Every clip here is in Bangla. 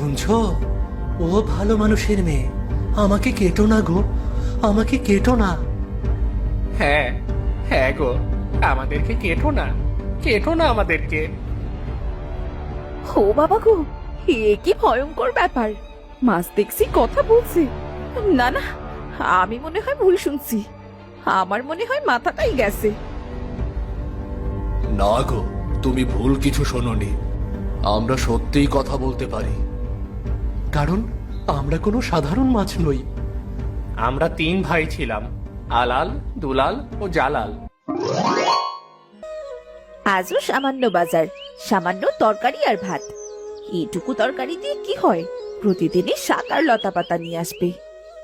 শুনছো? ও ভালো মানুষের মেয়ে, আমাকে কেটো না গো, আমাকে কেটো না। হ্যাঁ, হ্যাঁ গো, আমাদেরকে কেটো না, কেটো না আমাদেরকে। ও বাবা গো, এ কি ভয়ঙ্কর ব্যাপার! মাছ দেখছি কথা বলছে। না না, আমি মনে হয় ভুল শুনছি। আমার মনে হয় মাথাটাই গেছে। না গো, তুমি ভুল কিছু শোনোনি। আমরা সত্যিই কথা বলতে পারি, কারণ আমরা কোনো সাধারণ মাছ নই। আমরা 3 ভাই ছিলাম, আলাল, দুলাল ও জালাল। আজও সামান্য বাজার, সামান্য তরকারি আর ভাত। এইটুকু তরকারি দিয়ে কি হয়? প্রতিদিনই শাক আর লতা পাতা নিয়ে আসবে,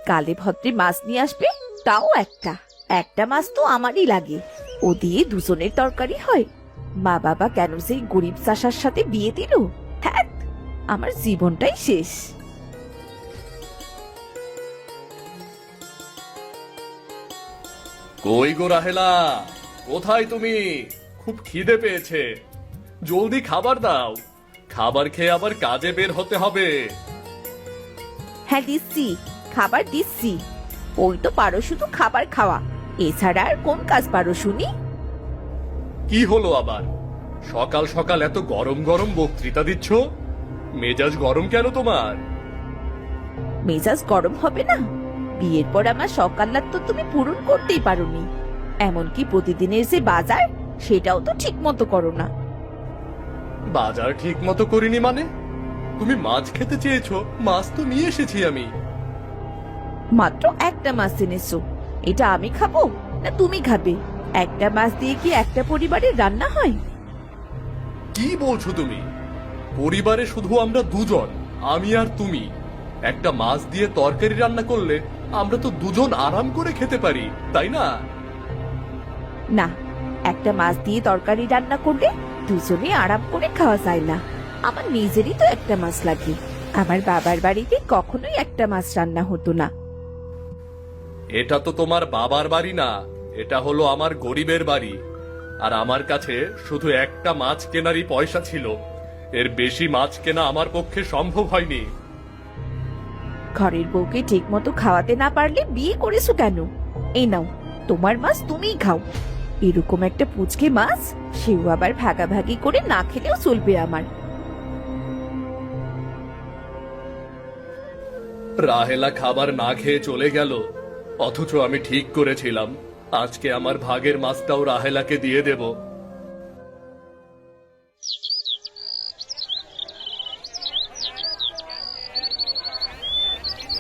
কালে ভদ্রে মাছ নিয়ে আসবে, তাও একটা একটা মাছ তো আমারই লাগে। ও দিয়ে দুজনের তরকারি হয়? মা বাবা কেন সেই গরিব চাষার সাথে বিয়ে দিল? হ্যাঁ, আমার জীবনটাই শেষ। কই গো রাহেলা, কোথায় তুমি? খুব খিদে পেয়েছে, জলদি খাবার দাও। খাবার খেয়ে আবার কাজে বের হতে হবে। হ্যাঁ দিচ্ছি, খাবার দিচ্ছি। ওই তো পারো শুধু খাবার খাওয়া, এছাড়া আর কোন কাজ পারো শুনি? কি হলো আবার? সকাল সকাল এত গরম গরম বক্তৃতা দিচ্ছ? মেজাজ গরম কেন তোমার? মেজাজ গরম হবে না? বিয়ের পর আমার সকাল্লাদ তো তুমি পূরণ করতেই পারোনি। এমনকি প্রতিদিনের যে বাজার, সেটাও তো ঠিক মতো করো না। বাজার ঠিক মতো করিনি মানে? তুমি মাছ খেতে চেয়েছো, মাছ তো নিয়ে এসেছি আমি। মাত্র একটা মাছ এনেছো, এটা আমি খাবো না তুমি খাবে? একটা মাছ দিয়ে কি একটা পরিবারের রান্না হয়? কি বলছো তুমি? পরিবারে শুধু আমরা দুজন, আমি আর তুমি। একটা মাছ দিয়ে তরকারি রান্না করলে আমরা তো দুজন আরাম করে খেতে পারি, তাই না? না, একটা মাছ দিয়ে তরকারি রান্না করলে দুজনে আরাম করে খাওয়া যায় না। আমার নিজেরই তো একটা মাছ লাগে। আমার বাবার বাড়িতে কখনোই একটা মাছ রান্না হতো না। এটা তো তোমার বাবার বাড়ি না, এটা হলো আমার গরিবের বাড়ি। আর আমার কাছে শুধু একটা মাছ কেনারই পয়সা ছিল, এর বেশি মাছ কেনা আমার পক্ষে সম্ভব হয়নি। ঘরের বউকে ঠিক মতো খাওয়াতে না পারলে বিয়ে করেছো কেন? এই নাও, তোমার মাছ তুমিই খাও। এরকম একটা পুচকে মাছ, সেও আবার ভাগাভাগি করে না খেলেও চলবে আমার। রাহেলা খাবার না খেয়ে চলে গেল, অথচ আমি ঠিক করেছিলাম আজকে আমার ভাগের মাছটাও রাহেলাকে দিয়ে দেব।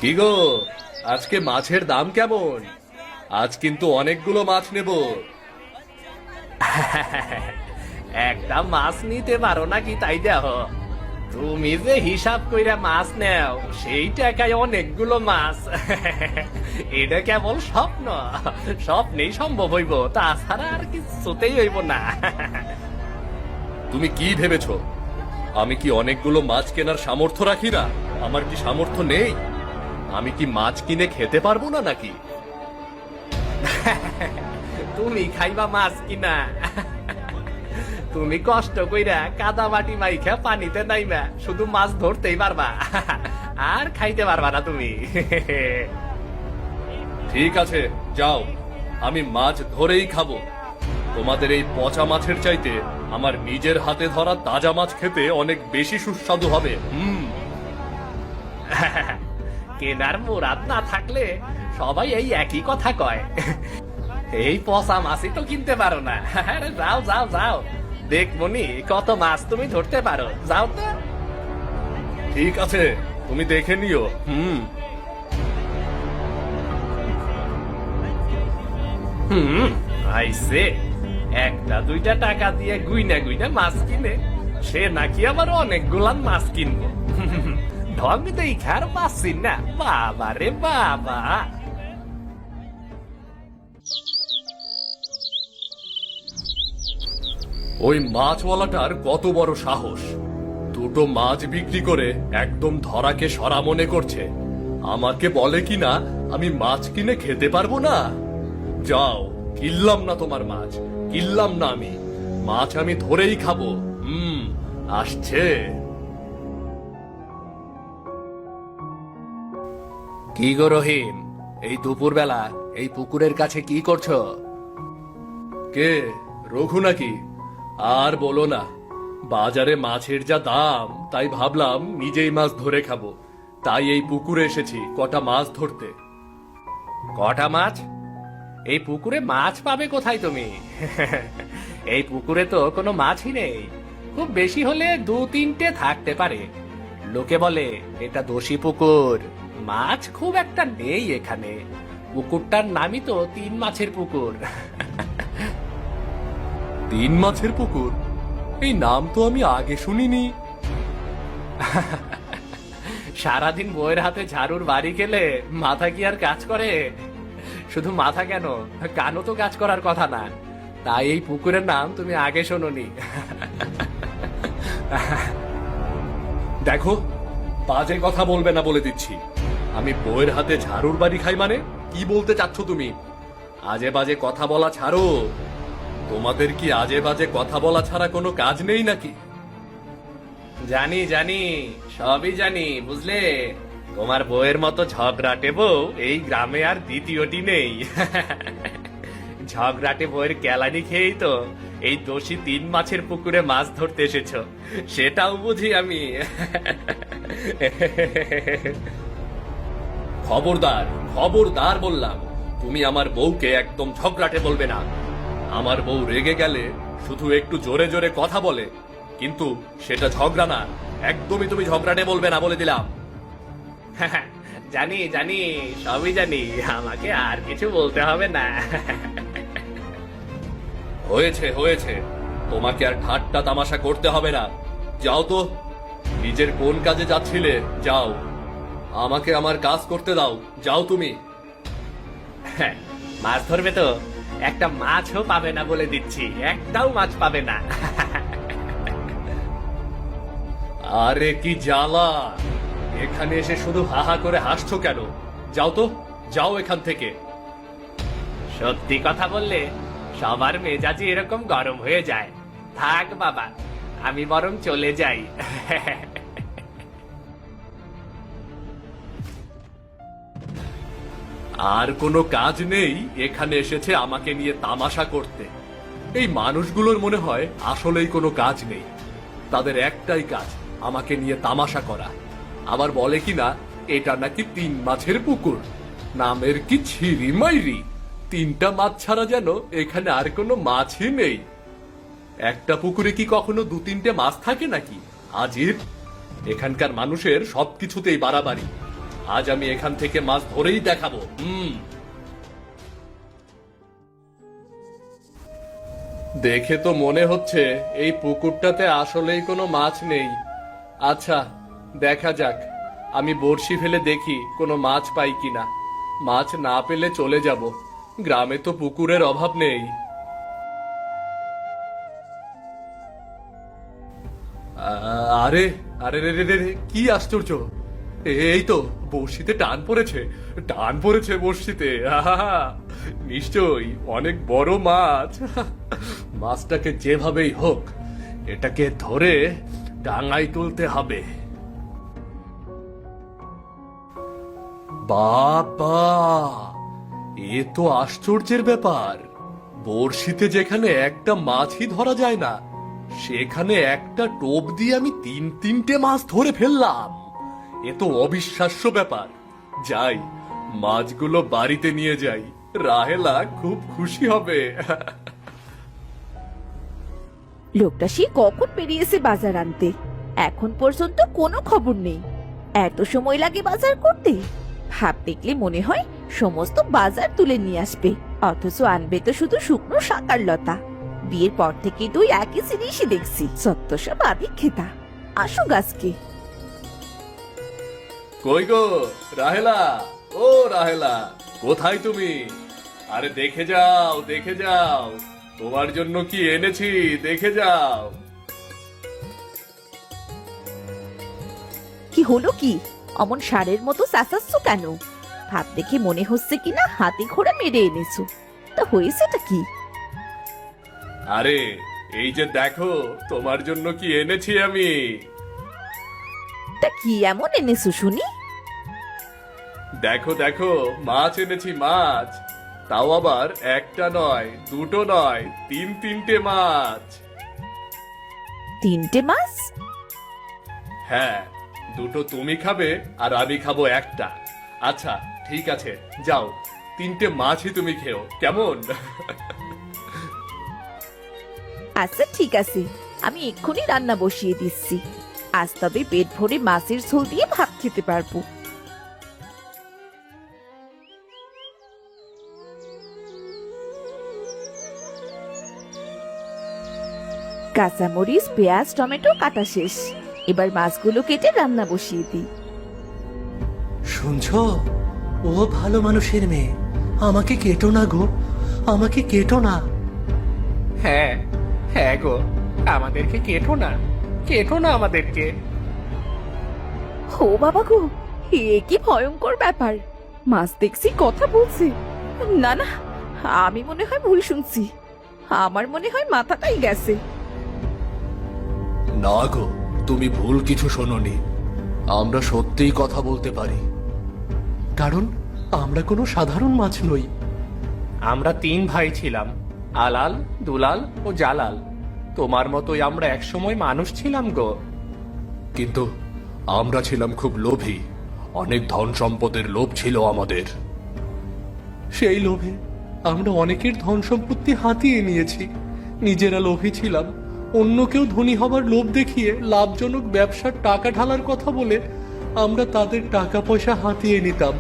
কি গো, আজকে মাছের দাম কেমন? আজ কিন্তু অনেকগুলো মাছ নেব। একটা মাছ নিতে পারো নাকি তাই দেখো। তুমি যে হিসাব কইরা মাছ নেও, সেই টাকায় অনেকগুলো মাছ। এটা কেবল স্বপ্ন, স্বপ্নেই সম্ভব হইব, তাছাড়া আর কিছুতেই হইব না। তুমি কি ভেবেছো আমি কি অনেকগুলো মাছ কেনার সামর্থ্য রাখি না? আমার কি সামর্থ্য নেই? আমি কি মাছ কিনে খেতে পারবো না নাকি? তুমি খাইবা মাছ কিনা? তুমি কষ্ট কইরা কাদা মাটি মাইখা পানিতে নাইবা শুধু মাছ ধরতেই পারবা, আর খাইতে পারবা না তুমি। ঠিক আছে, যাও, আমি মাছ ধরেই খাবো। তোমাদের এই পচা মাছের চাইতে আমার নিজের হাতে ধরা তাজা মাছ খেতে অনেক বেশি সুস্বাদু হবে। কেনার মুরাদ না থাকলে সবাই এই একই কথা কয়। এই পচা মাছই তো কিনতে পারো না। আরে যাও যাও যাও, দেখবনি কত মাছ তুমি ধরতে পারো, যাও তো। ঠিক আছে, তুমি দেখে নিও। আইসে একটা দুইটা টাকা দিয়ে গুইনা গুইনা মাছ কিনে, সে নাকি আবার অনেকগুলান মাছ কিনবো। ঢং দেখে আর পাচ্ছি না, বাবা রে বাবা। ওই মাছওয়ালাটার কত বড় সাহস! দুটো মাছ বিক্রি করে একদম ধরাকে সরা মনে করছে। আমাকে বলে কিনা আমি মাছ কিনে খেতে পারবো না। যাও, কিনলাম না তোমার মাছ, কিনলাম না আমি। মাছ আমি ধরেই খাবো। আসছে। কি গো রহিম, এই দুপুরবেলা এই পুকুরের কাছে কি করছো? কে, রঘু নাকি? আর বলো না, বাজারে মাছের যা দাম, তাই ভাবলাম নিজেই মাছ ধরে খাবো। তাই এই পুকুরে এসেছি কটা মাছ ধরতে। কটা মাছ? এই পুকুরে মাছ পাবে কোথায় তুমি? এই পুকুরে তো কোনো মাছই নেই। খুব বেশি হলে 2-3টে থাকতে পারে। লোকে বলে এটা দোষী পুকুর, মাছ খুব একটা নেই এখানে। পুকুরটার নামই তো 3 মাছের পুকুর। 3 মাছের পুকুর? এই নাম তো আমি আগে শুনিনি। সারাদিন বইয়ের হাতে ঝাড়ুর বাড়ি গেলে মাথা কি আর কাজ করে? শুধু মাথা কেন, কানও তো কাজ করার কথা না। তাই এই পুকুরের নাম তুমি আগে শোনোনি। দেখো, বাজে কথা বলবে না বলে দিচ্ছি। আমি বইয়ের হাতে ঝাড়ুর বাড়ি খাই মানে? কি বলতে চাচ্ছ তুমি? আজে বাজে কথা বলা ছাড়ো। তোমাদের কি আজে বাজে কথা বলা ছাড়া কোনো কাজ নেই নাকি? জানি জানি, সবই জানি, বুঝলে। তোমার বউয়ের মতো ঝগড়াটে বউ এই গ্রামে আর দ্বিতীয়টি নেই। ঝগড়াটে বউয়ের কেলানি খেয়েই তো এই দোষী 3 মাছের পুকুরে মাছ ধরতে এসেছো, সেটাও বুঝি আমি। খবরদার, খবরদার বললাম। তুমি আমার বউকে একদম ঝগড়াটে বলবে না। আমার বউ রেগে গেলে শুধু একটু জোরে জোরে কথা বলে, কিন্তু সেটা ঝগড়া না। একদমই তুমি ঝগড়াটে বলবে না বলে দিলাম। জানি জানি, সবই জানি, আমাকে আর কিছু বলতে হবে না। হয়েছে হয়েছে, তোমাকে আর ঠাট্টা তামাশা করতে হবে না। যাও তো, নিজের কোন কাজে যাচ্ছিলে যাও। আমাকে আমার কাজ করতে দাও, যাও তুমি। মাছ ধরবে তো? একটা মাছও পাবে না বলে দিচ্ছি, একটাও মাছ পাবে না। আরে কি জ্বালা! এখানে এসে শুধু হাহা করে হাসছো কেন? যাও তো, যাও এখান থেকে। সত্যি কথা বললে সবার মেজাজই এরকম গরম হয়ে যায়। থাক বাবা, আমি বরং চলে যাই। আর কোনো কাজ নেই, এখানে এসেছে আমাকে নিয়ে তামাশা করতে। এই মানুষগুলোর মনে হয় আসলেই কোনো কাজ নেই। তাদের একটাই কাজ, আমাকে নিয়ে তামাশা করা। আবার বলে কিনা এটা নাকি 3 মাছের পুকুর। নামের কি ছিরি মাইরি! 3টা মাছ ছাড়া যেন এখানে আর কোনো মাছই নেই। একটা পুকুরে কি কখনো 2-3টে মাছ থাকে নাকি? আজীব! এখানকার মানুষের সবকিছুতেই বাড়াবাড়ি। আজ আমি এখান থেকে মাছ ধরেই দেখাবো। দেখে তো মনে হচ্ছে এই পুকুরটাতে আসলেই কোনো মাছ নেই। আচ্ছা, দেখা যাক। আমি বড়শি ফেলে দেখি কোনো মাছ পাই কিনা। মাছ না পেলে চলে যাব। গ্রামে তো পুকুরের অভাব নেই। আরে আরে রে রে রে রে, কি আশ্চর্য! এই তো বড়শিতে টান পড়েছে, টান পড়েছে বড়শিতে। আহা, নিশ্চয়ই অনেক বড় মাছ। মাছটাকে যেভাবেই হোক এটাকে ধরে ডাঙায় তুলতে হবে। বাবা, এ তো আশ্চর্যের ব্যাপার। বড়শিতে যেখানে একটা মাছই ধরা যায় না, সেখানে একটা টোপ দিয়ে আমি 3-3টে মাছ ধরে ফেললাম। এ তো অবিশ্বাস্য ব্যাপার। যাই, মাছগুলো বাড়িতে নিয়ে যাই। রাহেলা খুব খুশি হবে। লোকটা সে কখন বেরিয়েছে বাজার আনতে, এখন পর্যন্ত কোনো খবর নেই। এত সময় লাগে বাজার করতে? ভাব দেখলে মনে হয় সমস্ত বাজার তুলে নিয়ে আসবে, অথচ আনবে তো শুধু শুকনো শাকার লতা। বিয়ের পর থেকে তুই একই জিনিসই দেখছি, সত্য সব আদিক খেতা। আসো গাছকে। কই গো রাহেলা, ও রাহেলা, কোথায় তুমি? আরে দেখে যাও, দেখে যাও, তোমার জন্য কি এনেছি, দেখে যাও। কি হলো কি? অমন ষাঁড়ের মতো চেঁচাচ্ছ কেন? ভাব দেখে মনে হচ্ছে কিনা হাতে ঘোড়া মেরে এনেছো। তা হয়েছেটা কি? আরে এই যে দেখো, তোমার জন্য কি এনেছি আমি। তা কি এমন এনেছো শুনি? দেখো দেখো, মাছ এনেছি, মাছ। তাও আবার একটা নয়, দুটো নয়, তিনটে মাছ। তিনটে মাছ? হ্যাঁ, দুটো তুমি খাবে আর আমি খাবো একটা। আচ্ছা ঠিক আছে, যাও, তিনটে মাছই তুমি খেও, কেমন? আচ্ছা ঠিক আছে, আমি এক্ষুনি রান্না বসিয়ে দিচ্ছি। আজ তবে পেট ভরে মাছের ঝোল দিয়ে ভাত খেতে পারবো। কাঁচামরিচ, পেঁয়াজ, টমেটো কাটা শেষ। এবার মাছগুলো কেটে রান্না বসিয়ে দিই। শুনছো? ও ভালো মানুষের মেয়ে, আমাকে কেটো না গো, আমাকে কেটো না। হ্যাঁ হ্যাঁ গো, আমাদেরকে কেটো না, কেটো না আমাদেরকে। ও বাবা গো, এ কি ভয়ঙ্কর ব্যাপার! মাছ দেখছি কথা বলছে। না না, আমি মনে হয় ভুল শুনছি। আমার মনে হয় মাথাটাই গেছে। না গো, তুমি ভুল কিছু শোনোনি। আমরা সত্যিই কথা বলতে পারি, কারণ আমরা কোনো সাধারণ মাছ নই। আমরা 3 ভাই ছিলাম, আলাল, দুলাল ও জালাল। তোমার মতোই আমরা একসময় মানুষ ছিলাম গো। কিন্তু আমরা ছিলাম খুব লোভী, অনেক ধন সম্পদের লোভ ছিল আমাদের। সেই লোভে আমরা অনেকের ধন সম্পত্তি হাতিয়ে নিয়েছি। নিজেরা লোভী ছিলাম, অন্য কেউ ধনী হবার লোভ দেখিয়ে লাভজনক ব্যবসার টাকা ঢালার কথা বলে আমরা তাদের টাকা পয়সা হাতিয়ে নিতাম।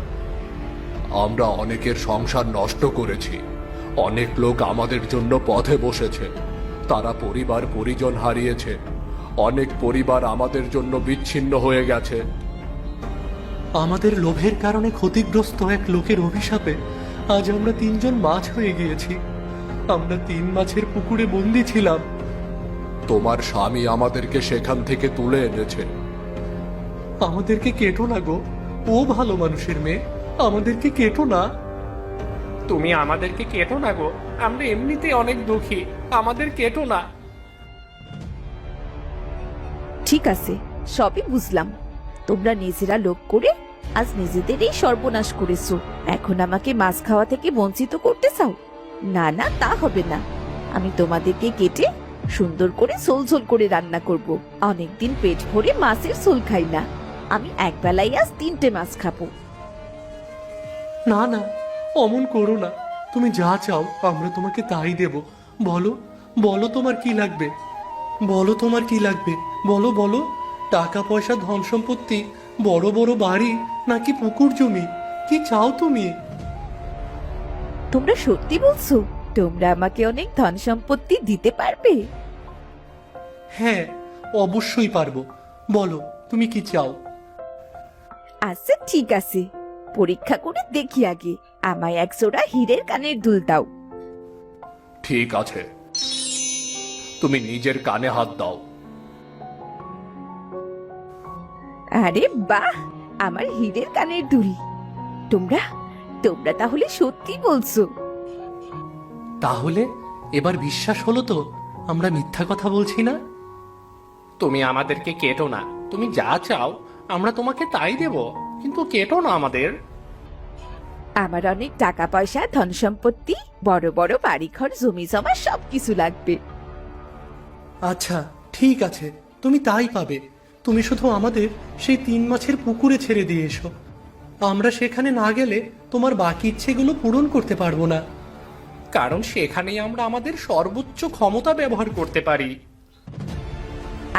আমরা অনেকের সংসার নষ্ট করেছি, অনেক লোক আমাদের জন্য পথে বসেছে, তারা পরিবার পরিজন হারিয়েছে, অনেক পরিবার আমাদের জন্য বিচ্ছিন্ন হয়ে গেছে। আমাদের লোভের কারণে ক্ষতিগ্রস্ত এক লোকের অভিশাপে আজ আমরা 3 জন মাছ হয়ে গিয়েছি। আমরা 3 মাছের পুকুরে বন্দী ছিলাম। তোমার স্বামী আমাদেরকে সেখান থেকে তুলে এনেছে। আমাদেরকে কেটো না গো, ও ভালো মানুষের মেয়ে, আমাদেরকে কেটো না। তুমি আমাদেরকে কেটো না গো, আমরা এমনিতেই অনেক দুঃখী, আমাদের কেটো না। ঠিক আছে, সবই বুঝলাম। তোমরা নিজেরা লোভ করে আজ নিজেদেরই সর্বনাশ করেছো। এখন আমাকে মাছ খাওয়া থেকে বঞ্চিত করতে চাও? না না, তা হবে না। আমি তোমাদেরকে কেটে সুন্দর করে ঝোল ঝোল করে রান্না করব। অনেকদিন পেট ভরে মাছের ঝোল খাই না। আমি একবেলাই আজ 3টে মাছ খাবো। না না, অমন করো না। তুমি যা চাও আমরা তোমাকে তাই দেব। বলো বলো, তোমার কি লাগবে? বলো তোমার কি লাগবে, বলো বলো। টাকা পয়সা, ধন সম্পত্তি, বড় বড় বাড়ি, নাকি পুকুর জমি? কি চাও তুমি? তোমরা সত্যি বলছো? তোমরা আমাকে অনেক ধন সম্পত্তি দিতে পারবে? হ্যাঁ, অবশ্যই পারবো। বলো তুমি কি চাও? আচ্ছা ঠিক আছে, পরীক্ষা করে দেখি আগে। আমায় 1 জোড়া হীরের কানের দুল দাও। ঠিক আছে, তুমি নিজের কানে হাত দাও। আরে বাহ, আমার হীরের কানের দুল। তোমরা তোমরা তাহলে সত্যি বলছো? তাহলে এবার বিশ্বাস হলো তো আমরা মিথ্যা কথা বলছি না? তুমি আমাদেরকে কেটো না, তুমি যা চাও আমরা তোমাকে তাই দেব, কিন্তু কেটো না আমাদের। আমার অনেক টাকা পয়সা, ধন সম্পত্তি, বড় বড় বাড়িঘর, জমি জমা সবকিছু লাগবে। আচ্ছা ঠিক আছে, তুমি তাই পাবে। তুমি শুধু আমাদের সেই 3 মাছের পুকুরে ছেড়ে দিয়ে এসো। আমরা সেখানে না গেলে তোমার বাকি ইচ্ছেগুলো পূরণ করতে পারবো না। কারণ সেখানেই আমরা আমাদের সর্বোচ্চ ক্ষমতা ব্যবহার করতে পারি।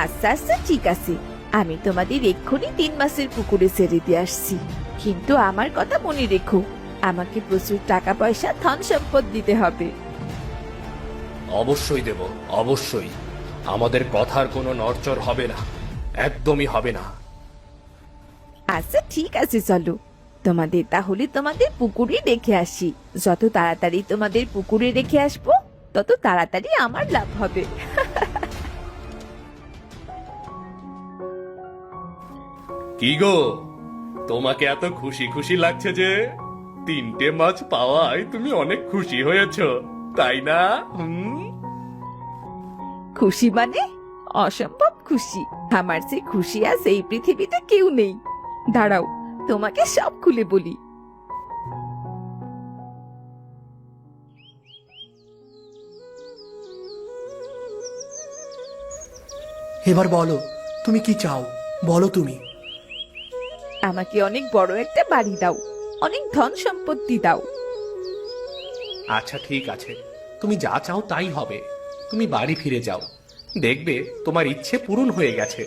আচ্ছা আচ্ছা ঠিক আছে, আমি তোমাদের এক্ষুনি 3 মাসের পুকুরে ছেড়ে দিয়ে আসছি। কিন্তু আমার কথা মনে রেখো, আমাকে প্রচুর টাকা পয়সা, ধন সম্পদ দিতে হবে। অবশ্যই দেব, অবশ্যই। আমাদের কথার কোনো নড়চড় হবে না, একদমই হবে না। আচ্ছা ঠিক আছে, চলো তোমাদের তাহলে তোমাদের পুকুরে রেখে আসি। যত তাড়াতাড়ি তোমাদের পুকুরে রেখে আসবো, তত তাড়াতাড়ি আমার লাভ হবে। কি গো, তোমাকে এত খুশি খুশি লাগছে যে? 3টে মাছ পাওয়ায় তুমি অনেক খুশি হয়েছো, তাই না? খুশি মানে অসম্ভব খুশি। আমার যে খুশি আজ এই পৃথিবীতে কেউ নেই। দাঁড়াও, তোমাকে সব খুলে বলি। এবার বলো, তুমি কি চাও? বলো তুমি। আমাকে অনেক বড় একটা বাড়ি দাও, অনেক ধন সম্পত্তি দাও। আচ্ছা ঠিক আছে, তুমি যা চাও তাই হবে। তুমি বাড়ি ফিরে যাও, দেখবে তোমার ইচ্ছে পূরণ হয়ে গেছে।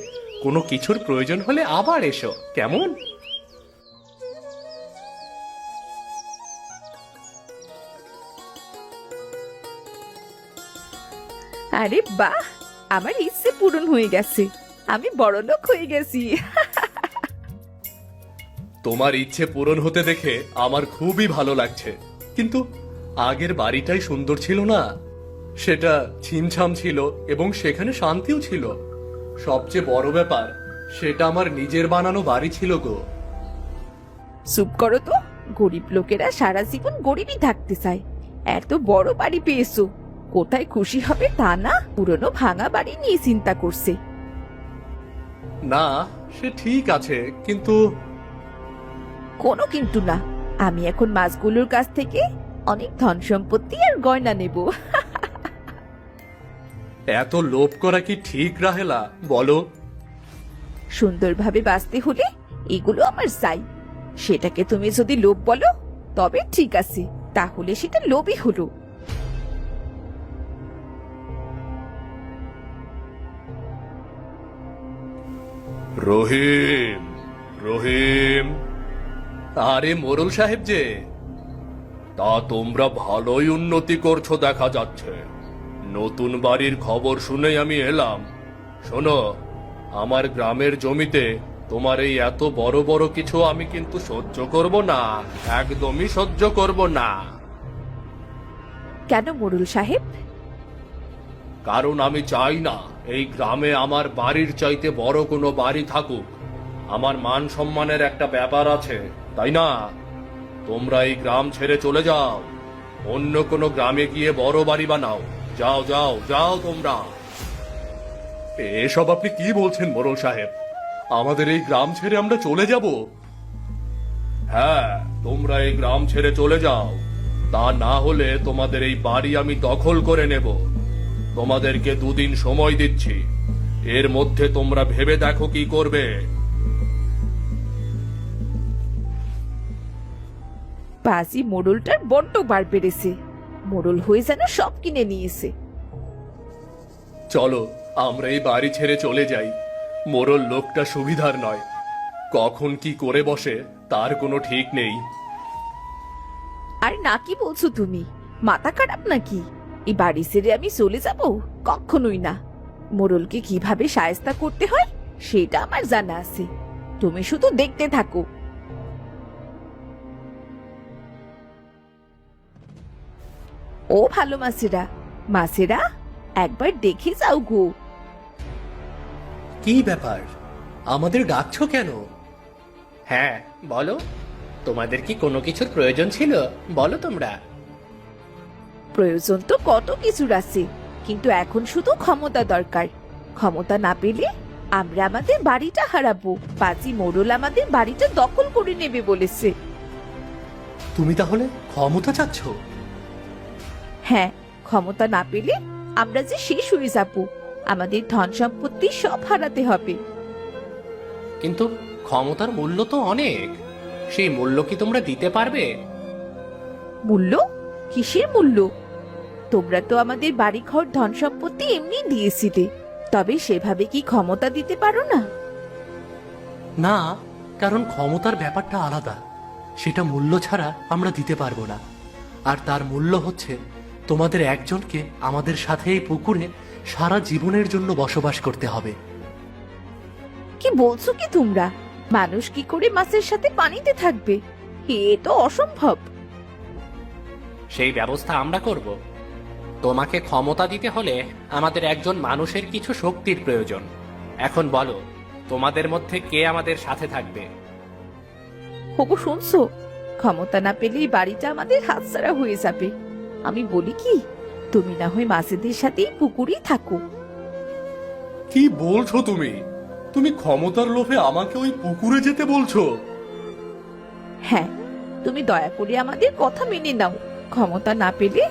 কোনো কিছুর প্রয়োজন হলে আবার এসো, কেমন? আরে বাহ, আমার ইচ্ছে পূরণ হয়ে গেছে, আমি বড়লোক হয়ে গেছি। তোমার ইচ্ছে পূরণ হতে দেখে আমার খুবই ভালো লাগছে, কিন্তু আগের বাড়িটাই সুন্দর ছিল না? সেটা ছিমছাম ছিল এবং সেখানে শান্তিও ছিল। সবচেয়ে বড় ব্যাপার, সেটা আমার নিজের বানানো বাড়ি ছিল গো। চুপ করো তো, গরিব লোকেরা সারা জীবন গরিবই থাকতে চায়। এত বড় বাড়ি পেয়েছো, কোথায় খুশি হবে তা না, পুরনো ভাঙা বাড়ি নিয়ে চিন্তা করছে। না, সে ঠিক আছে, কিন্তু কোনো কিন্তু না, আমি এখন মাছগুলোর কাছ থেকে অনেক ধন সম্পত্তি আর গয়না নেব। এত লোভ করা কি ঠিক, রাহেলা? বলো। সুন্দরভাবে বাঁচতে হলে এগুলো আমার চাই। সেটাকে তুমি যদি লোভ বলো তবে ঠিক আছে, তাহলে সেটা লোভই হলো। রহিম, রহিম। আরে মোরল সাহেব যে, তা তোমরা ভালোই উন্নতি করছো দেখা যাচ্ছে। নতুন বাড়ির খবর শুনেই আমি এলাম। শোনো, আমার গ্রামের জমিতে তোমার এই এত বড় বড় কিছু আমি কিন্তু সহ্য করব না, একদমই সহ্য করব না। কেন মোড়ল সাহেব? কারণ আমি চাই না এই গ্রামে আমার বাড়ির চাইতে বড় কোনো বাড়ি থাকুক। আমার মান সম্মানের একটা ব্যাপার আছে, তাই না? তোমরা এই গ্রাম ছেড়ে চলে যাও, অন্য কোনো গ্রামে গিয়ে বড় বাড়ি বানাও। যাও যাও যাও তোমরা। এসব আপনি কি বলছেন মোড়ল সাহেব? আমাদের এই গ্রাম ছেড়ে আমরা চলে যাব? হ্যাঁ, তোমরা এই গ্রাম ছেড়ে চলে যাও, তা না হলে তোমাদের এই বাড়ি আমি দখল করে নেব। তোমাদেরকে 2 দিন সময় দিচ্ছি, এর মধ্যে তোমরা ভেবে দেখো কি করবে। পাজি মোড়লটার বড্ড বার বেড়েছে, মোড়ল হয়ে যেন সব কিনে নিয়েছে। চলো আমরা এই বাড়ি ছেড়ে চলে যাই। মোরল লোকটা সুবিধার নয়, কখন কি করে বসে তার কোনো ঠিক নেই। আর না, কি বলছো তুমি? মাথা খারাপ নাকি? এই বাড়ি ছেড়ে আমি চলে যাব? কখনোই না। মোড়লকে কিভাবে শায়েস্তা করতে হয় সেটা আমার জানা আছে, তুমি শুধু দেখতে থাকো। ও ভালো মাছেরা, মাছেরা একবার দেখে যাও গো। কি ব্যাপার, আমাদের ডাকছো কেন? হ্যাঁ বলো, তোমাদের কি কোনো কিছুর প্রয়োজন ছিল? বলো তোমরা। প্রয়োজন তো কত কিছুর আছে, কিন্তু এখন শুধু ক্ষমতা দরকার। ক্ষমতা না পেলে আমরা আমাদের বাড়িটা হারাবো। পাজি মোড়ল আমাদের বাড়িটা দখল করে নেবে বলেছে। তুমি তাহলে ক্ষমতা চাচ্ছ? হ্যাঁ, ক্ষমতা না পেলে আমরা যে শেষ হয়ে যাব, আমাদের ধন সম্পত্তি সব হারাতে হবে। কিন্তু ক্ষমতার মূল্য তো অনেক, সেই মূল্য কি তোমরা দিতে পারবে? মূল্য? কিসের মূল্য? তোমরা তো আমাদের বাড়িঘর ধন সম্পত্তি এমনি দিয়েছিলে, তবে সেভাবে কি ক্ষমতা দিতে পারো না? না, কারণ ক্ষমতার ব্যাপারটা আলাদা, সেটা মূল্য ছাড়া আমরা দিতে পারবো না। আর তার মূল্য হচ্ছে তোমাদের একজনকে আমাদের সাথে এই পুকুরে সারা জীবনের জন্য বসবাস করতে হবে। কি বলছো কি তোমরা? মানুষ কি করে মাছের সাথে পানিতে থাকবে? এ তো অসম্ভব। সেই ব্যবস্থা আমরা করব। তোমাকে ক্ষমতা দিতে হলে আমাদের একজন মানুষের কিছু শক্তির প্রয়োজন। এখন বলো, তোমাদের মধ্যে কে আমাদের সাথে থাকবে? হবু শুনছো, ক্ষমতা না পেলে এই বাড়িটা আমাদের হাতছাড়া হয়ে যাবে। আমি বলি কি, তুমি না হয় মাছেদের সাথে পুকুরেই থাকো। কি বলছো তুমি? তুমি ক্ষমতার লোভে আমাকে ওই পুকুরে যেতে বলছো? হ্যাঁ, তুমি দয়া করে আমাদের কথা মেনে নাও। ক্ষমতা না পেলে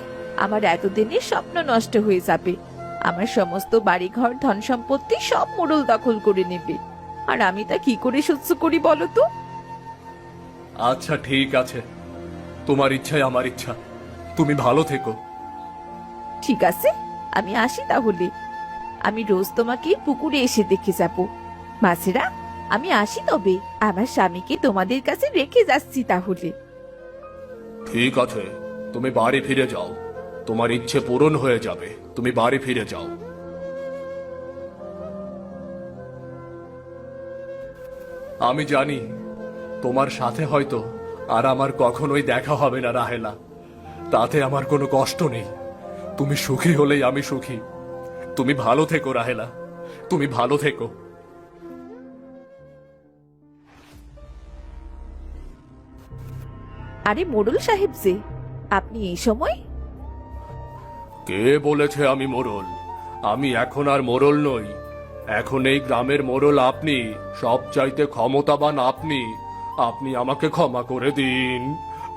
আমার এতদিনের স্বপ্ন নষ্ট হয়ে যাবে। আমার সমস্ত বাড়িঘর ধন সম্পত্তি সব মোড়ল দখল করে নেবে। আর আমি তা কি করে সহ্য করি বলো তো? আচ্ছা ঠিক আছে, তোমার ইচ্ছাই আমার ইচ্ছা। তুমি ভালো থেকো। ঠিক আছে, আমি আসি তাহলে। আমি রোজ তোমাকে পুকুরে এসে দেখে যাব। মাছেরা, আমি আসি তবে। আমার স্বামীকে তোমাদের কাছে রেখে যাচ্ছি তাহলে। ঠিক আছে, তুমি বাড়ি ফিরে যাও। তোমার ইচ্ছে পূরণ হয়ে যাবে, তুমি বাড়ি ফিরে যাও। আমি জানি তোমার সাথে হয়তো আর আমার কখনোই দেখা হবে না রাহেলা, তাতে আমার কোনো কষ্ট নেই। তুমি সুখী হলেই আমি সুখী। তুমি ভালো থেকো রাহেলা, তুমি ভালো থেকো। আরে মোড়ল সাহেব যে, আপনি এই সময়? কে বলেছে আমি মোড়ল? আমি এখন আর মোড়ল নই। এখন এই গ্রামের মোড়ল আপনি, সবচাইতে ক্ষমতাবান আপনি। আপনি আমাকে ক্ষমা করে দিন।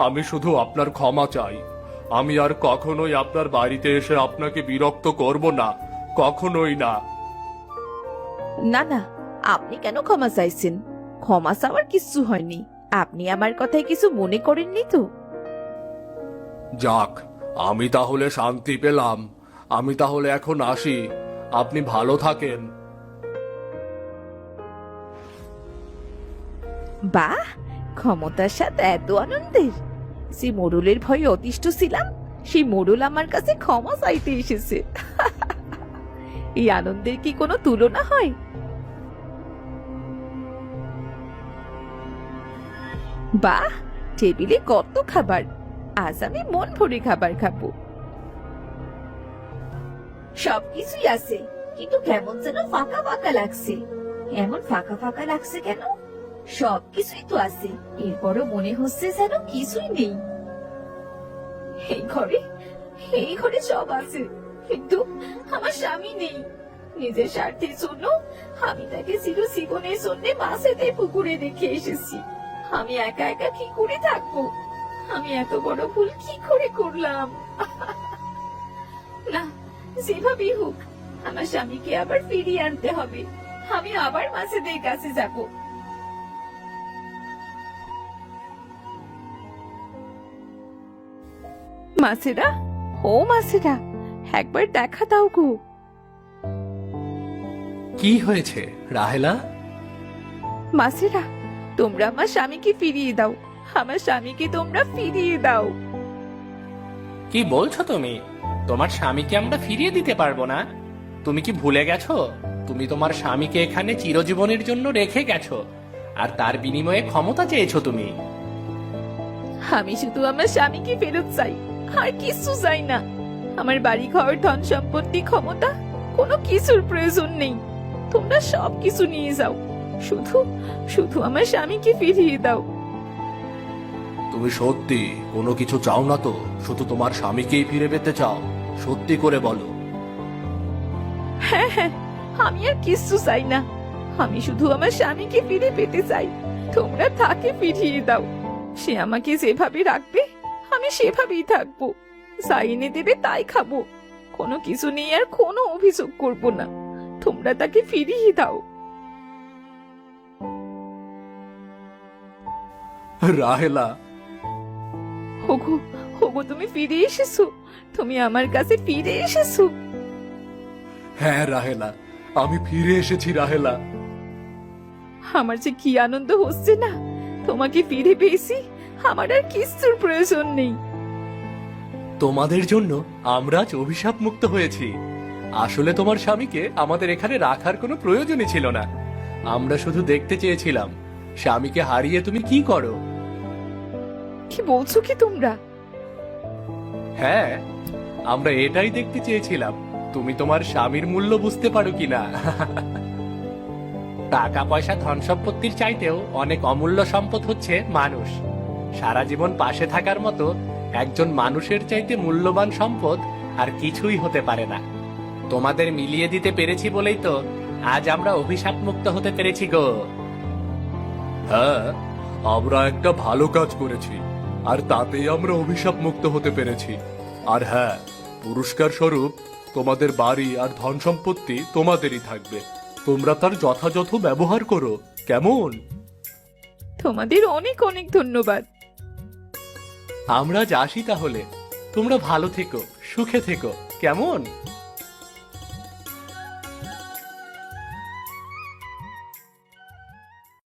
আমি শুধু আপনার ক্ষমা চাই। আমি আর কখনোই আপনার বাড়িতে এসে আপনাকে বিরক্ত করব না, কখনোই না। না না, আপনি কেন ক্ষমা চাইছেন? ক্ষমা চাওয়ার কিছু হয়নি। আপনি আমার কথায় কিছু মনে করেননি তো? যাক, আমি তাহলে শান্তি পেলাম। আমি তাহলে এখন আসি। আপনি ভালো থাকেন। বাহ, ক্ষমতার সাথে এত আনন্দের! যে মোড়লের ভয়ে অতিষ্ঠ ছিলাম, সেই মোড়ল আমার কাছে ক্ষমা চাইতে এসেছে। এই আনন্দের কি কোনো তুলনা হয়? বাহ, টেবিলে কত খাবার! আজ আমি মন ভরে খাবার খাবো। সবকিছুই আছে, কিন্তু কেমন যেন ফাঁকা ফাঁকা লাগছে। এমন ফাঁকা ফাঁকা লাগছে কেন? সবকিছুই তো আছে, এরপরও মনে হচ্ছে যেন কিছুই নেই। এই ঘরে সব আছে, কিন্তু আমার স্বামী নেই। নিজের স্বার্থের জন্য আমি তাকে চিরজীবনের জন্য মাছেতে পুকুরে রেখে এসেছি। আমি একা একা কি করে থাকবো? আমি এত বড় ভুল কি করে করলাম? না, যেভাবেই হোক আমার স্বামীকে আবার ফিরিয়ে আনতে হবে। আমি আবার মাছেদের কাছে যাব। মাছেরা, ও মাছেরা, একবার দেখা দাও গো। কি হয়েছে রাহেলা? মাছেরা, তোমরা আমার স্বামীকে ফিরিয়ে দাও। আমার স্বামীকে তোমরা ফিরিয়ে দাও। কি বলছো তুমি? তোমার স্বামীকে আমরা ফিরিয়ে দিতে পারবো না? তুমি কি ভুলে গেছো? তুমি তোমার স্বামীকে এখানে চিরজীবনের জন্য রেখে গেছো, আর তার বিনিময়ে ক্ষমতা চেয়েছো তুমি। আমি শুধু আমার স্বামীকে ফেরত চাই, আর কিছু চাই না। আমার বাড়ি ঘর ধন সম্পত্তি ক্ষমতা কোনো কিছুর প্রয়োজন নেই। তোমরা সব কিছু নিয়ে যাও, শুধু শুধু আমার স্বামীকে ফিরিয়ে দাও। তুমি সত্যি কোনো কিছু চাও না তো? শুধু তোমার স্বামীকেই ফিরে পেতে চাও? সত্যি করে বলো। হ্যাঁ হ্যাঁ, আমি আর কিছু চাই না। আমি শুধু আমার স্বামীকে ফিরে পেতে চাই। তোমরা তাকে ফিরিয়ে দাও। সে আমাকে যেভাবে রাখবে আমি সেভাবেই থাকবো। যা এনে দেবে তাই খাবো। কোনো কিছু নিয়ে আর কোনো অভিযোগ করব না। তোমরা তাকে ফিরিয়ে দাও। রাহেলা, ওগো, ওগো, তুমি ফিরে এসেছো। তুমি আমার কাছে ফিরে এসেছো। হ্যাঁ রাহেলা, আমি ফিরে এসেছি রাহেলা। আমার যে কি আনন্দ হচ্ছে না! তোমাকে ফিরে পেয়েছি, আমার আর কিছুর প্রয়োজন নেই। তোমাদের জন্য আমরা আজ অভিশাপ মুক্ত হয়েছি। আসলে তোমার স্বামীকে আমাদের এখানে রাখার কোনো প্রয়োজনই ছিল না। আমরা শুধু দেখতে চেয়েছিলাম স্বামীকে হারিয়ে তুমি কি করো। কি বলছো কি তোমরা? হ্যাঁ, আমরা এটাই দেখতে চেয়েছিলাম তুমি তোমার স্বামীর মূল্য বুঝতে পারো কিনা। টাকা পয়সা ধন সম্পত্তির চাইতেও অনেক অমূল্য সম্পদ হচ্ছে মানুষ। সারা জীবন পাশে থাকার মতো একজন মানুষের চাইতে মূল্যবান সম্পদ আর কিছুই হতে পারে না। তোমাদের মিলিয়ে দিতে পেরেছি বলেই তো আজ আমরা অভিশাপ মুক্ত হতে পেরেছি গো। হ্যাঁ, আমরা একটা ভালো কাজ করেছি, আর তাতেই আমরা অভিশাপ মুক্ত হতে পেরেছি। আর হ্যাঁ, পুরস্কার স্বরূপ তোমাদের বাড়ি আর ধন সম্পত্তি তোমাদেরই থাকবে, তোমরা তার যথাযথ ব্যবহার করো, কেমন? তোমাদের অনেক অনেক ধন্যবাদ। আমরা আজ আসি তাহলে, তোমরা ভালো থেকো, সুখে থেকো, কেমন?